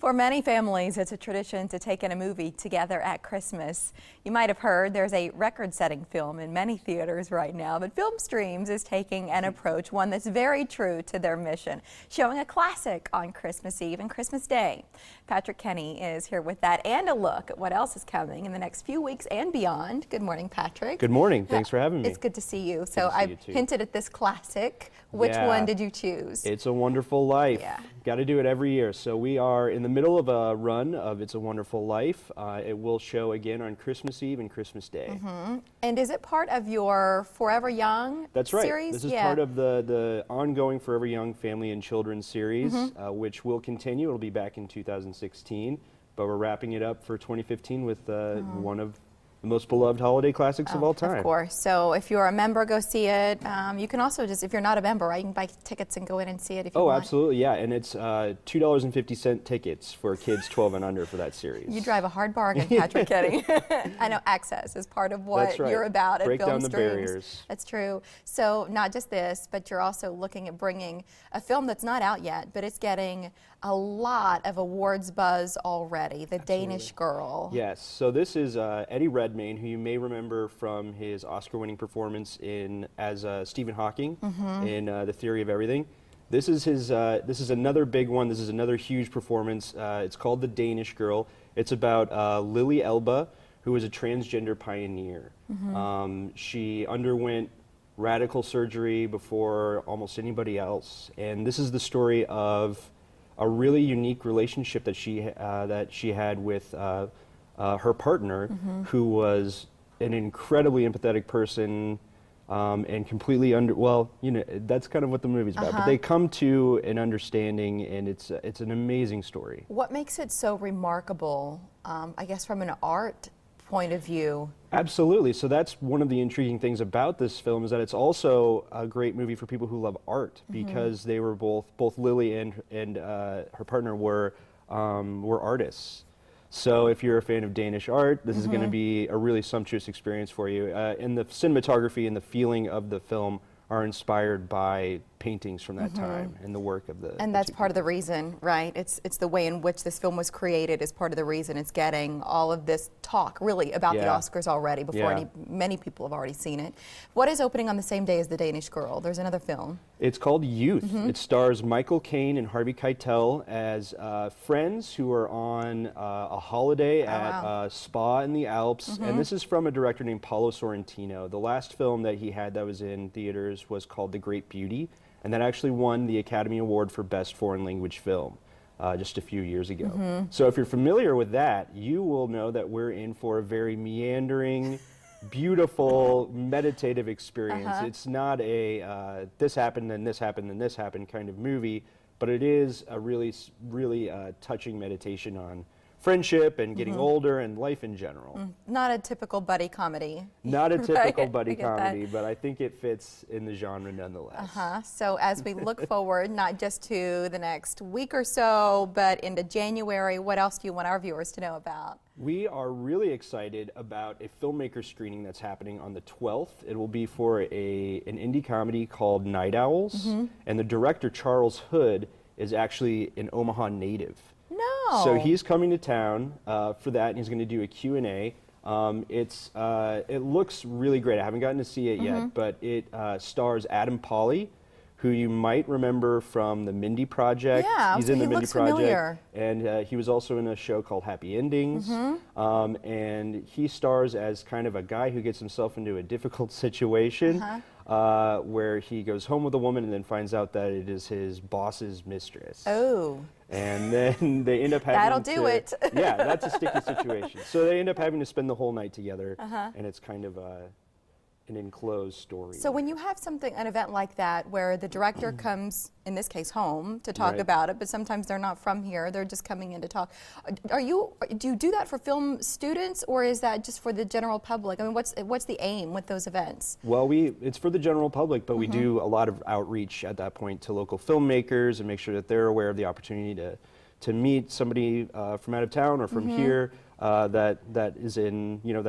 For many families, it's a tradition to take in a movie together at Christmas. You might have heard there's a record-setting film in many theaters right now, but Film Streams is taking an approach, one that's very true to their mission, showing a classic on Christmas Eve and Christmas Day. Patrick Kinney is here with that and a look at what else is coming in the next few weeks and beyond. Good morning, Patrick. Good morning. Thanks for having me. It's good to see you. So I hinted at this classic. Which one did you choose? It's a Wonderful Life. Yeah. Got to do it every year. So we are in the middle of a run of It's a Wonderful Life. It will show again on Christmas Eve and Christmas Day. And is it part of your Forever Young That's right. series? This is part of the ongoing Forever Young Family and Children's series, which will continue. It'll be back in 2016, but we're wrapping it up for 2015 with one of the most beloved holiday classics of all time. Of course. So if you're a member, go see it. You can also just, if you're not a member, right, you can buy tickets and go in and see it if you want. Oh, absolutely, yeah. And it's $2.50 tickets for kids 12 and under for that series. You drive a hard bargain, Patrick Kinney. I know access is part of what you're about at Film Streams. Break down the barriers. That's true. So not just this, but you're also looking at bringing a film that's not out yet, but it's getting a lot of awards buzz already, The Danish Girl. Yes, so this is Eddie Redmayne, who you may remember from his Oscar-winning performance as Stephen Hawking in The Theory of Everything. This is his. This is another big one. This is another huge performance. It's called The Danish Girl. It's about Lily Elba, who was a transgender pioneer. She underwent radical surgery before almost anybody else, and this is the story of a really unique relationship that she had with her partner, who was an incredibly empathetic person and completely well, you know, that's kind of what the movie's about. But they come to an understanding, and it's an amazing story. What makes it so remarkable, I guess, from an art point of view? Absolutely. So that's one of the intriguing things about this film, is that it's also a great movie for people who love art, because they were both Lily and her partner were artists. So if you're a fan of Danish art, this is going to be a really sumptuous experience for you. And the cinematography and the feeling of the film are inspired by paintings from that time and the work of the. And that's part of the reason, right? It's the way in which this film was created is part of the reason it's getting all of this talk, really, about the Oscars already, before many people have already seen it. What is opening on the same day as The Danish Girl? There's another film. It's called Youth. It stars Michael Caine and Harvey Keitel as friends who are on a holiday at a spa in the Alps. And this is from a director named Paolo Sorrentino. The last film that he had that was in theaters was called The Great Beauty, and that actually won the Academy Award for Best Foreign Language Film just a few years ago. So if you're familiar with that, you will know that we're in for a very meandering, beautiful, meditative experience. It's not a this happened and this happened and this happened kind of movie, but it is a really touching meditation on friendship and getting older and life in general. Not a typical buddy comedy. Not a typical buddy comedy, but I think it fits in the genre nonetheless. So as we look forward, not just to the next week or so, but into January, what else do you want our viewers to know about? We are really excited about a filmmaker screening that's happening on the 12th. It will be for an indie comedy called Night Owls, and the director, Charles Hood, is actually an Omaha native. So he's coming to town for that, and he's going to do a Q&A. It looks really great. I haven't gotten to see it yet, but it stars Adam Pally, who you might remember from the Mindy Project. Yeah, he's in the he Mindy looks Project, familiar. And he was also in a show called Happy Endings. And he stars as kind of a guy who gets himself into a difficult situation where he goes home with a woman and then finds out that it is his boss's mistress. Oh. And then they end up having That'll do it. Yeah, that's a sticky situation. So they end up having to spend the whole night together, and it's kind of an enclosed story. So when you have an event like that, where the director comes, in this case, home to talk about it, but sometimes they're not from here, they're just coming in to talk. Do you do that for film students, or is that just for the general public? I mean, what's the aim with those events? Well, it's for the general public, but we do a lot of outreach at that point to local filmmakers and make sure that they're aware of the opportunity to meet somebody from out of town or from here that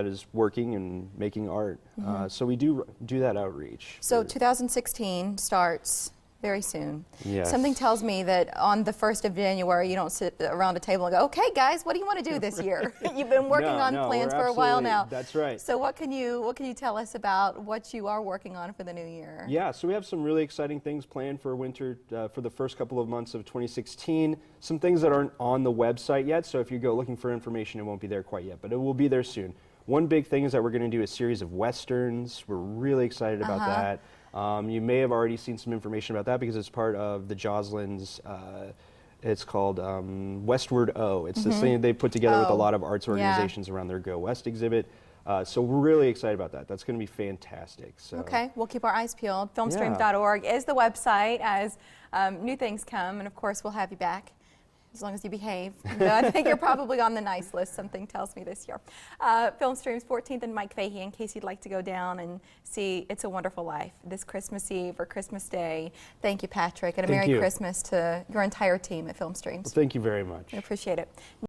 is working and making art. So we do that outreach. So 2016 starts Very soon. Yes. Something tells me that on the 1st of January, you don't sit around a table and go, okay, guys, what do you want to do this year? You've been working on plans for a while now. That's right. So what can you tell us about what you are working on for the new year? Yeah, so we have some really exciting things planned for winter for the first couple of months of 2016. Some things that aren't on the website yet, so if you go looking for information, it won't be there quite yet, but it will be there soon. One big thing is that we're going to do a series of westerns. We're really excited about that. You may have already seen some information about that because it's part of the Joslin's, it's called Westward O. It's this thing they put together with a lot of arts organizations around their Go West exhibit. So we're really excited about that. That's going to be fantastic. So. Okay, we'll keep our eyes peeled. Filmstreams.org is the website as new things come, and of course we'll have you back. As long as you behave. No, I think you're probably on the nice list, something tells me this year. Filmstreams 14th and Mike Fahey, in case you'd like to go down and see It's a Wonderful Life this Christmas Eve or Christmas Day. Thank you, Patrick, and a Merry Christmas to your entire team at Filmstreams. Well, thank you very much. I appreciate it.